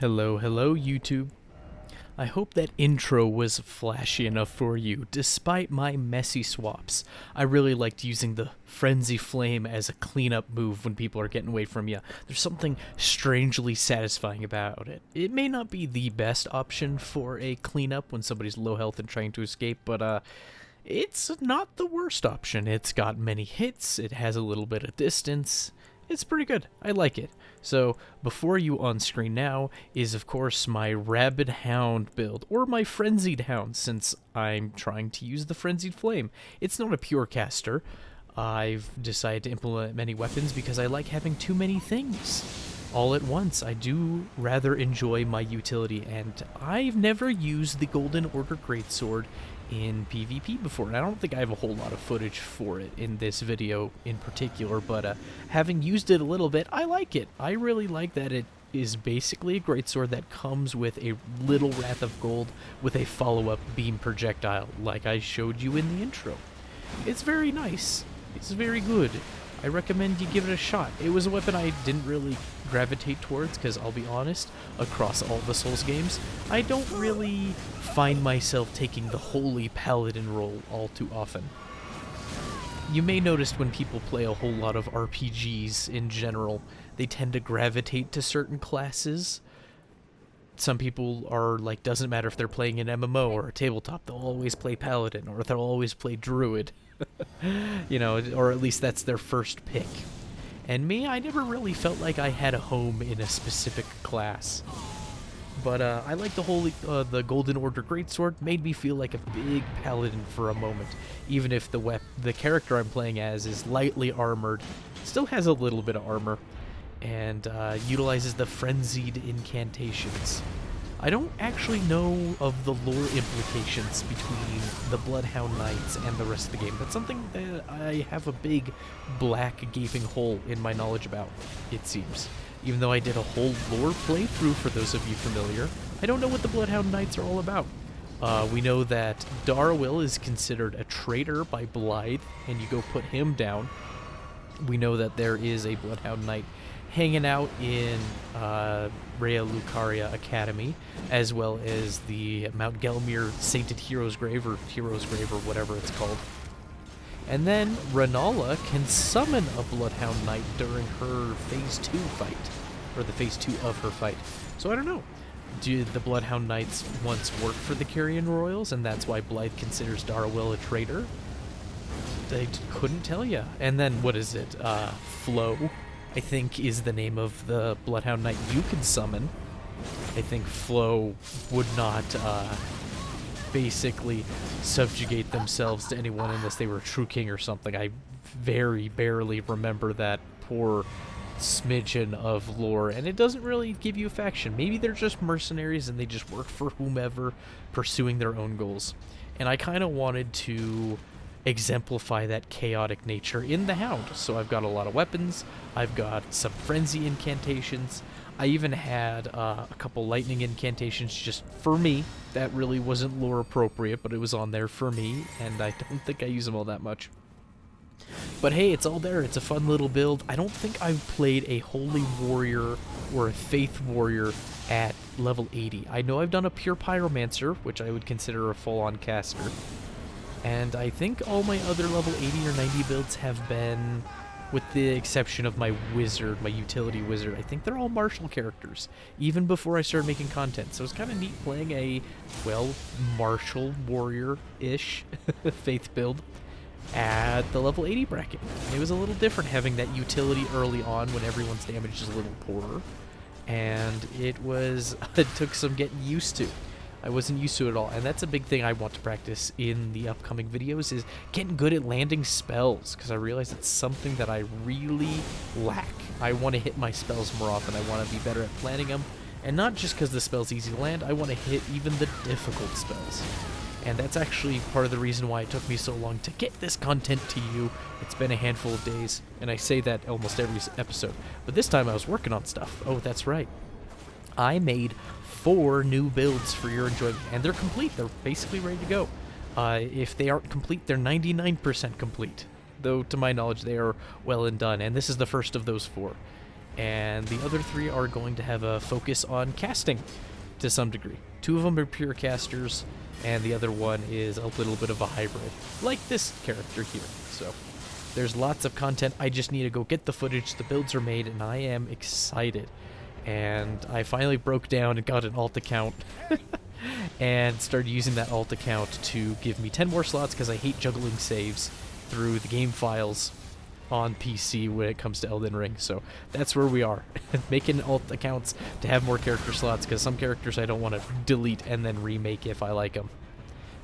Hello, hello, YouTube. I hope that intro was flashy enough for you, despite my messy swaps. I really liked using the Frenzy Flame as a cleanup move when people are getting away from you. There's something strangely satisfying about it. It may not be the best option for a cleanup when somebody's low health and trying to escape, but it's not the worst option. It's got many hits, it has a little bit of distance. It's pretty good. I like it. So, before you on screen now is, of course, my Rabid Hound build, or my Frenzied Hound, since I'm trying to use the Frenzied Flame. It's not a pure caster. I've decided to implement many weapons because I like having too many things all at once. I do rather enjoy my utility, and I've never used the Golden Order Greatsword in PvP before, and I don't think I have a whole lot of footage for it in this video in particular, but having used it a little bit, I like it. I really like that it is basically a greatsword that comes with a little Wrath of Gold with a follow-up beam projectile, like I showed you in the intro. It's very nice. It's very good. I recommend you give it a shot. It was a weapon I didn't really gravitate towards because, I'll be honest, across all the Souls games, I don't really find myself taking the holy paladin role all too often. You may notice when people play a whole lot of RPGs in general, they tend to gravitate to certain classes. Some people are like, doesn't matter if they're playing an MMO or a tabletop, they'll always play paladin or they'll always play druid. You know, or at least that's their first pick. And me, I never really felt like I had a home in a specific class. But I like the Golden Order Greatsword. Made me feel like a big paladin for a moment, even if the character I'm playing as is lightly armored, still has a little bit of armor, and utilizes the Frenzied incantations. I don't actually know of the lore implications between the Bloodhound Knights and the rest of the game. That's something that I have a big black gaping hole in my knowledge about, it seems. Even though I did a whole lore playthrough for those of you familiar, I don't know what the Bloodhound Knights are all about. We know that Darwill is considered a traitor by Blythe, and you go put him down. We know that there is a Bloodhound Knight hanging out in Rhea Lucaria Academy, as well as the Mount Gelmir Sainted Hero's Grave, or whatever it's called. And then Renala can summon a Bloodhound Knight during her Phase 2 fight, or the Phase 2 of her fight. So I don't know. Did the Bloodhound Knights once work for the Carrion Royals, and that's why Blythe considers Darwill a traitor? They couldn't tell you. And then, what is it? Flo, I think, is the name of the Bloodhound Knight you can summon. I think Flo would not basically subjugate themselves to anyone unless they were a true king or something. I very barely remember that poor smidgen of lore, and it doesn't really give you a faction. Maybe they're just mercenaries and they just work for whomever, pursuing their own goals. And I kind of wanted to exemplify that chaotic nature in the Hound. So I've got a lot of weapons, I've got some frenzy incantations, I even had a couple lightning incantations just for me. That really wasn't lore appropriate, but it was on there for me, and I don't think I use them all that much. But hey, it's all there. It's a fun little build. I don't think I've played a Holy Warrior or a Faith Warrior at level 80. I know I've done a Pure Pyromancer, which I would consider a full-on caster. And I think all my other level 80 or 90 builds have been, with the exception of my wizard, my utility wizard, I think they're all martial characters, even before I started making content. So it's kind of neat playing a, well, martial warrior-ish faith build at the level 80 bracket. It was a little different having that utility early on when everyone's damage is a little poorer, and it took some getting used to. I wasn't used to it at all, and that's a big thing I want to practice in the upcoming videos, is getting good at landing spells, because I realize it's something that I really lack. I want to hit my spells more often. I want to be better at planning them, and not just because the spell's easy to land, I want to hit even the difficult spells. And that's actually part of the reason why it took me so long to get this content to you. It's been a handful of days, and I say that almost every episode, but this time I was working on stuff. Oh, that's right. I made 4 new builds for your enjoyment, and they're complete. They're basically ready to go. If they aren't complete, they're 99% complete, though to my knowledge they are well and done, and this is the first of those 4. and the other 3 are going to have a focus on casting to some degree. 2 of them are pure casters, and the other one is a little bit of a hybrid, like this character here. So there's lots of content. I just need to go get the footage. The builds are made, and I am excited. And I finally broke down and got an alt account and started using that alt account to give me 10 more slots, because I hate juggling saves through the game files on PC when it comes to Elden Ring. So that's where we are, making alt accounts to have more character slots, because some characters I don't want to delete and then remake if I like them.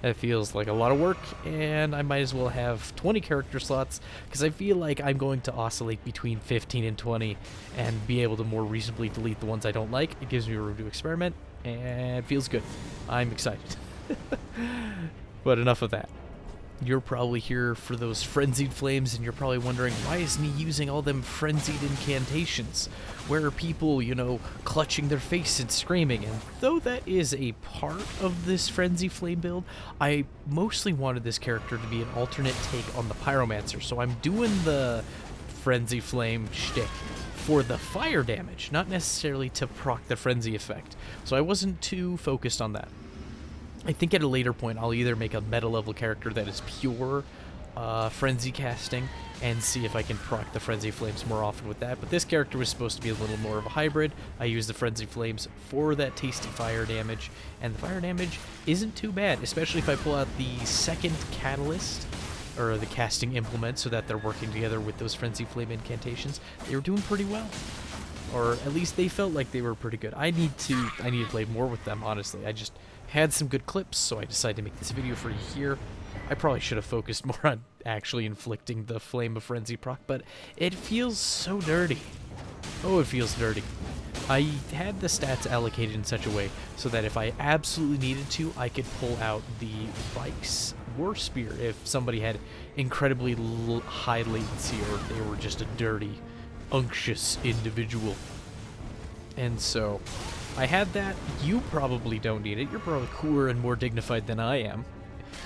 That feels like a lot of work, and I might as well have 20 character slots, because I feel like I'm going to oscillate between 15 and 20 and be able to more reasonably delete the ones I don't like. It gives me room to experiment, and it feels good. I'm excited. But enough of that. You're probably here for those frenzied flames, and you're probably wondering, why isn't he using all them frenzied incantations? Where are people, you know, clutching their face and screaming? And though that is a part of this frenzy flame build, I mostly wanted this character to be an alternate take on the pyromancer. So I'm doing the frenzy flame shtick for the fire damage, not necessarily to proc the frenzy effect. So I wasn't too focused on that. I think at a later point I'll either make a meta level character that is pure frenzy casting and see if I can proc the frenzy flames more often with that. But this character was supposed to be a little more of a hybrid. I use the frenzy flames for that tasty fire damage, and the fire damage isn't too bad, especially if I pull out the second catalyst or the casting implement so that they're working together with those frenzy flame incantations. They were doing pretty well. Or at least they felt like they were pretty good. I need to play more with them, honestly. I just had some good clips, so I decided to make this video for you here. I probably should have focused more on actually inflicting the Flame of Frenzy proc, but it feels so dirty. Oh, it feels dirty. I had the stats allocated in such a way so that if I absolutely needed to, I could pull out the Vike's War Spear if somebody had incredibly high latency or they were just a dirty, unctuous individual. And so I had that. You probably don't need it. You're probably cooler and more dignified than I am.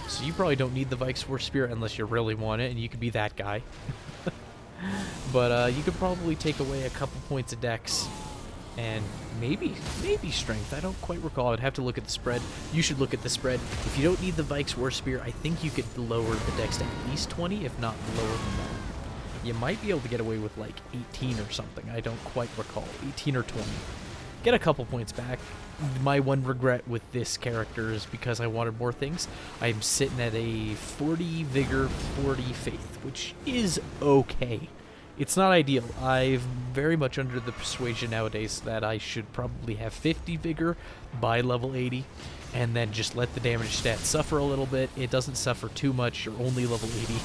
So you probably don't need the Vike's War Spear unless you really want it, and you could be that guy. But you could probably take away a couple points of dex and maybe strength. I don't quite recall. I'd have to look at the spread. You should look at the spread. If you don't need the Vike's War Spear, I think you could lower the dex to at least 20, if not lower than that. You might be able to get away with like 18 or something. I don't quite recall. 18 or 20. Get a couple points back. My one regret with this character is because I wanted more things. I'm sitting at a 40 Vigor, 40 Faith, which is okay. It's not ideal. I'm very much under the persuasion nowadays that I should probably have 50 Vigor by level 80, and then just let the damage stat suffer a little bit. It doesn't suffer too much. You're only level 80.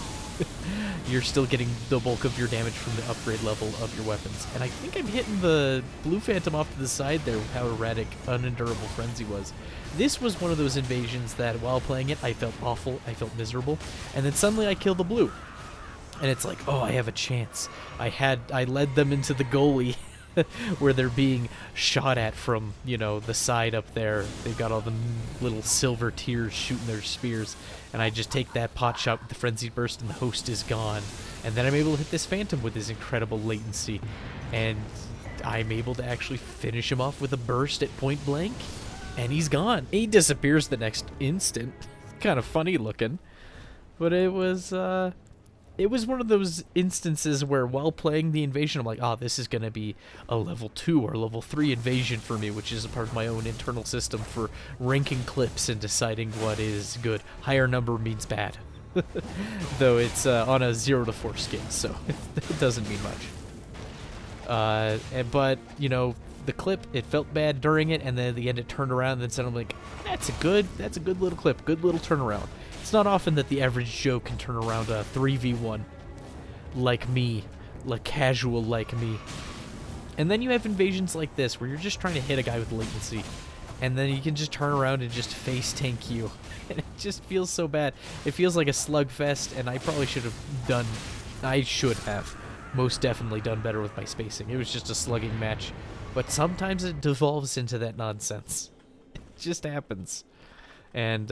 You're still getting the bulk of your damage from the upgrade level of your weapons. And I think I'm hitting the Blue Phantom off to the side there with how erratic Unendurable Frenzy was. This was one of those invasions that while playing it, I felt awful, I felt miserable, and then suddenly I kill the blue. And it's like, oh, I have a chance. I led them into the goalie where they're being shot at from, you know, the side up there. They've got all the little silver tears shooting their spears. And I just take that pot shot with the Frenzied Burst and the host is gone. And then I'm able to hit this Phantom with his incredible latency. And I'm able to actually finish him off with a burst at point blank. And he's gone. He disappears the next instant. Kind of funny looking. But it was one of those instances where while playing the invasion, I'm like, oh, this is going to be a level 2 or level 3 invasion for me, which is a part of my own internal system for ranking clips and deciding what is good. Higher number means bad. Though it's on a 0 to 4 scale, so it doesn't mean much. But, you know, the clip, it felt bad during it, and then at the end it turned around, and then suddenly I'm like, that's a good little clip, good little turnaround. It's not often that the average Joe can turn around a 3v1 like me, like casual like me. And then you have invasions like this where you're just trying to hit a guy with latency, and then you can just turn around and just face tank you. And it just feels so bad. It feels like a slugfest, and I should have most definitely done better with my spacing. It was just a slugging match. But sometimes it devolves into that nonsense. It just happens. And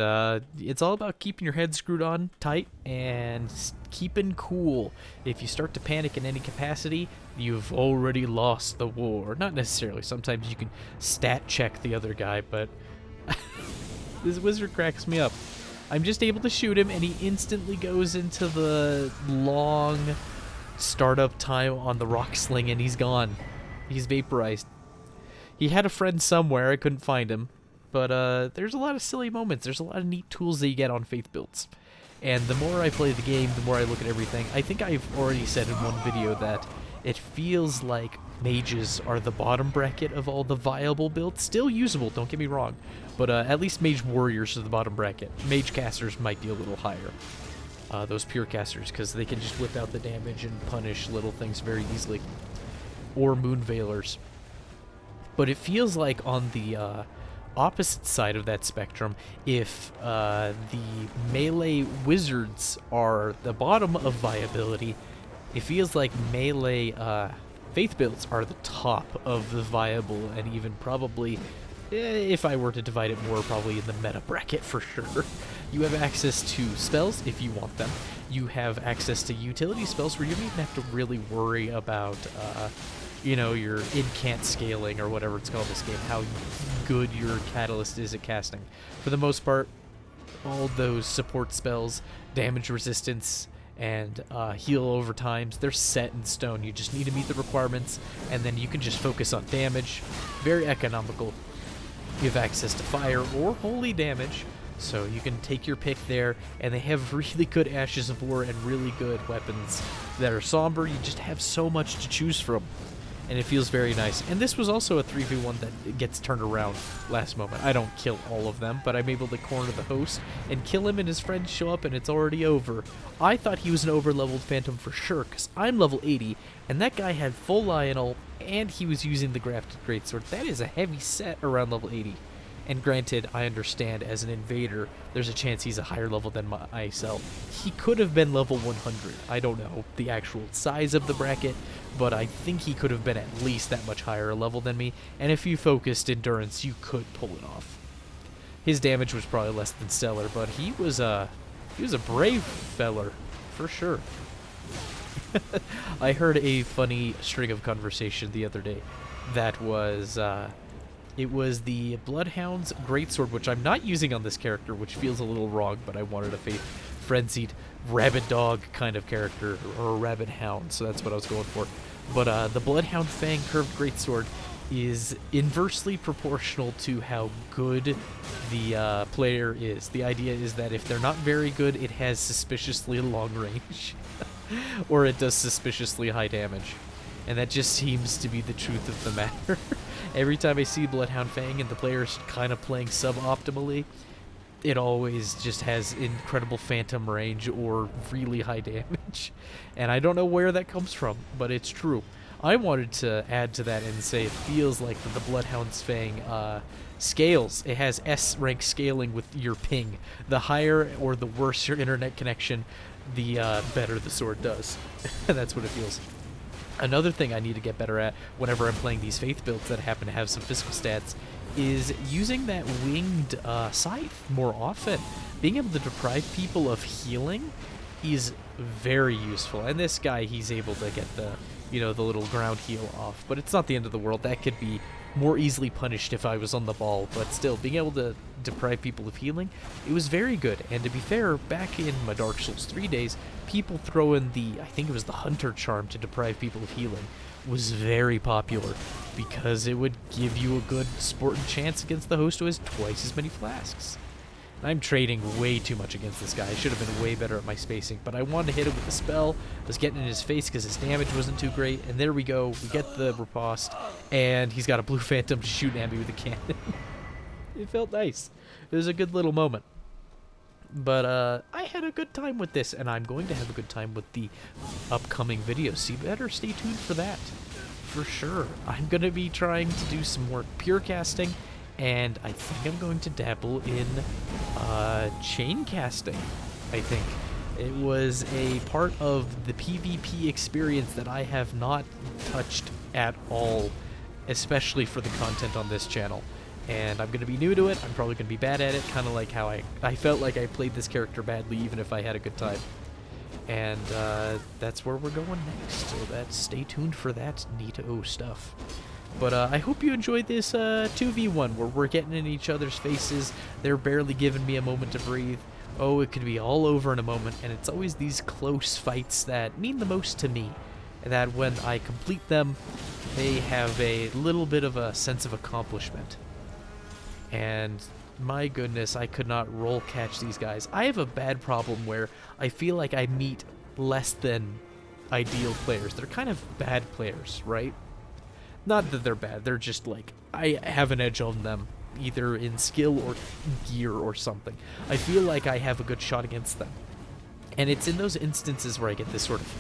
it's all about keeping your head screwed on tight and keeping cool. If you start to panic in any capacity, you've already lost the war. Not necessarily. Sometimes you can stat check the other guy, but this wizard cracks me up. I'm just able to shoot him, and he instantly goes into the long startup time on the rock sling, and he's gone. He's vaporized. He had a friend somewhere. I couldn't find him. But there's a lot of silly moments. There's a lot of neat tools that you get on faith builds. And the more I play the game, the more I look at everything. I think I've already said in one video that it feels like mages are the bottom bracket of all the viable builds. Still usable, don't get me wrong. But at least mage warriors are the bottom bracket. Mage casters might be a little higher. Those pure casters, because they can just whip out the damage and punish little things very easily. Or moon veilers. But it feels like on the opposite side of that spectrum, if the melee wizards are the bottom of viability, it feels like melee faith builds are the top of the viable, and even probably, if I were to divide it more, probably in the meta bracket for sure. You have access to spells if you want them. You have access to utility spells where you don't even have to really worry about you know, your incant scaling or whatever it's called in this game, how good your catalyst is at casting. For the most part, all those support spells, damage resistance, and heal over times, they're set in stone. You just need to meet the requirements, and then you can just focus on damage. Very economical. You have access to fire or holy damage, so you can take your pick there, and they have really good Ashes of War and really good weapons that are somber. You just have so much to choose from. And it feels very nice. And this was also a 3v1 that gets turned around last moment. I don't kill all of them, but I'm able to corner the host and kill him, and his friends show up and it's already over. I thought he was an over-leveled Phantom for sure, because I'm level 80, and that guy had full Lionel, and he was using the Grafted Greatsword. That is a heavy set around level 80. And granted, I understand as an invader, there's a chance he's a higher level than myself. He could have been level 100. I don't know the actual size of the bracket, but I think he could have been at least that much higher level than me. And if you focused endurance, you could pull it off. His damage was probably less than stellar, but he was a brave feller, for sure. I heard a funny string of conversation the other day that was... It was the Bloodhound's Greatsword, which I'm not using on this character, which feels a little wrong, but I wanted a Frenzied rabbit dog kind of character, or a rabbit hound, so that's what I was going for. But the Bloodhound Fang Curved Greatsword is inversely proportional to how good the player is. The idea is that if they're not very good, it has suspiciously long range, or it does suspiciously high damage. And that just seems to be the truth of the matter. Every time I see Bloodhound Fang and the player's kind of playing suboptimally, it always just has incredible phantom range or really high damage. And I don't know where that comes from, but it's true. I wanted to add to that and say it feels like the Bloodhound's Fang scales. It has S rank scaling with your ping. The higher or the worse your internet connection, the better the sword does. That's what it feels. Another thing I need to get better at whenever I'm playing these faith builds that happen to have some physical stats is using that winged scythe more often. Being able to deprive people of healing is very useful. And this guy, he's able to get the, you know, the little ground heal off. But it's not the end of the world. That could be more easily punished if I was on the ball. But still, being able to deprive people of healing, it was very good. And to be fair, back in my Dark Souls 3 days, people throwing the, I think it was the Hunter Charm to deprive people of healing, was very popular because it would give you a good sporting chance against the host who has twice as many flasks. And I'm trading way too much against this guy. I should have been way better at my spacing, but I wanted to hit him with a spell. I was getting in his face because his damage wasn't too great, and there we go. We get the riposte, and he's got a blue phantom shooting at me with a cannon. It felt nice. It was a good little moment. But I had a good time with this, and I'm going to have a good time with the upcoming videos, so you better stay tuned for that. For sure. I'm going to be trying to do some more pure casting, and I think I'm going to dabble in chain casting, I think. It was a part of the PvP experience that I have not touched at all, especially for the content on this channel. and I'm going to be new to it. I'm probably going to be bad at it, kind of like how I felt like I played this character badly even if I had a good time. And that's where we're going next, so stay tuned for that neato stuff. But I hope you enjoyed this 2v1 where we're getting in each other's faces. They're barely giving me a moment to breathe. Oh, it could be all over in a moment, and it's always these close fights that mean the most to me. That when I complete them, they have a little bit of a sense of accomplishment. And my goodness, I could not roll catch these guys. I have a bad problem where I feel like I meet less than ideal players. They're kind of bad players, right? Not that they're bad, they're just like, I have an edge on them, either in skill or gear or something. I feel like I have a good shot against them. And it's in those instances where I get this sort of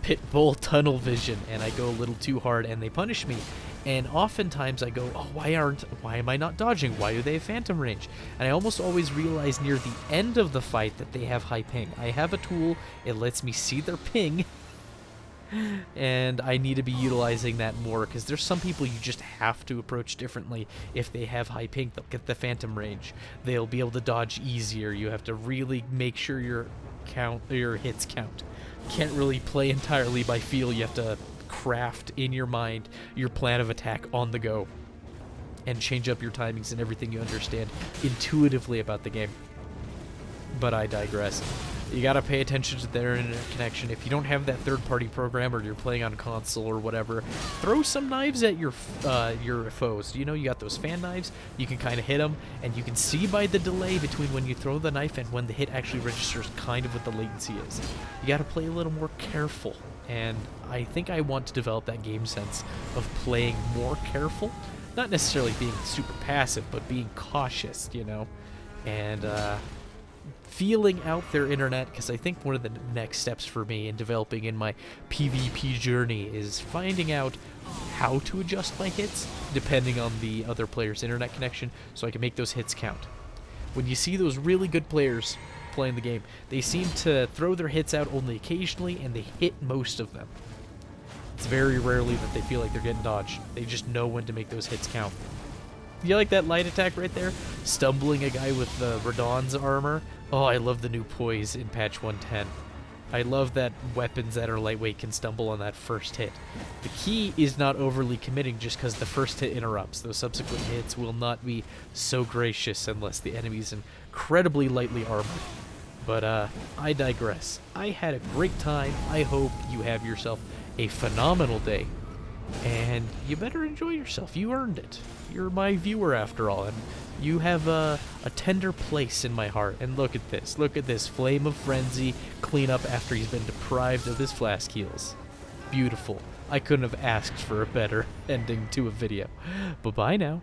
pit bull tunnel vision and I go a little too hard and they punish me. And oftentimes I go, oh, why am I not dodging? Why do they have phantom range? And I almost always realize near the end of the fight that they have high ping. I have a tool, it lets me see their ping, and I need to be utilizing that more, because there's some people you just have to approach differently. If they have high ping, they'll get the phantom range. They'll be able to dodge easier. You have to really make sure your hits count. Can't really play entirely by feel. You have to craft in your mind your plan of attack on the go and change up your timings and everything you understand intuitively about the game. But I digress. You gotta pay attention to their internet connection. If you don't have that third-party program or you're playing on console or whatever, throw some knives at your foes. You know, you got those fan knives, you can kind of hit them, and you can see by the delay between when you throw the knife and when the hit actually registers kind of what the latency is. You gotta play a little more careful, and I think I want to develop that game sense of playing more careful. Not necessarily being super passive, but being cautious, you know? And, feeling out their internet, because I think one of the next steps for me in developing in my PvP journey is finding out how to adjust my hits depending on the other player's internet connection so I can make those hits count. When you see those really good players playing the game, they seem to throw their hits out only occasionally and they hit most of them. It's very rarely that they feel like they're getting dodged. They just know when to make those hits count. You like that light attack right there? Stumbling a guy with the Radon's armor? Oh, I love the new poise in patch 110. I love that weapons that are lightweight can stumble on that first hit. The key is not overly committing just because the first hit interrupts. Those subsequent hits will not be so gracious unless the enemy's incredibly lightly armored. But I digress. I had a great time. I hope you have yourself a phenomenal day. And you better enjoy yourself. You earned it. You're my viewer after all, and you have a tender place in my heart. And look at this. Look at this flame of frenzy clean up after he's been deprived of his flask heals. Beautiful. I couldn't have asked for a better ending to a video. Bye-bye now.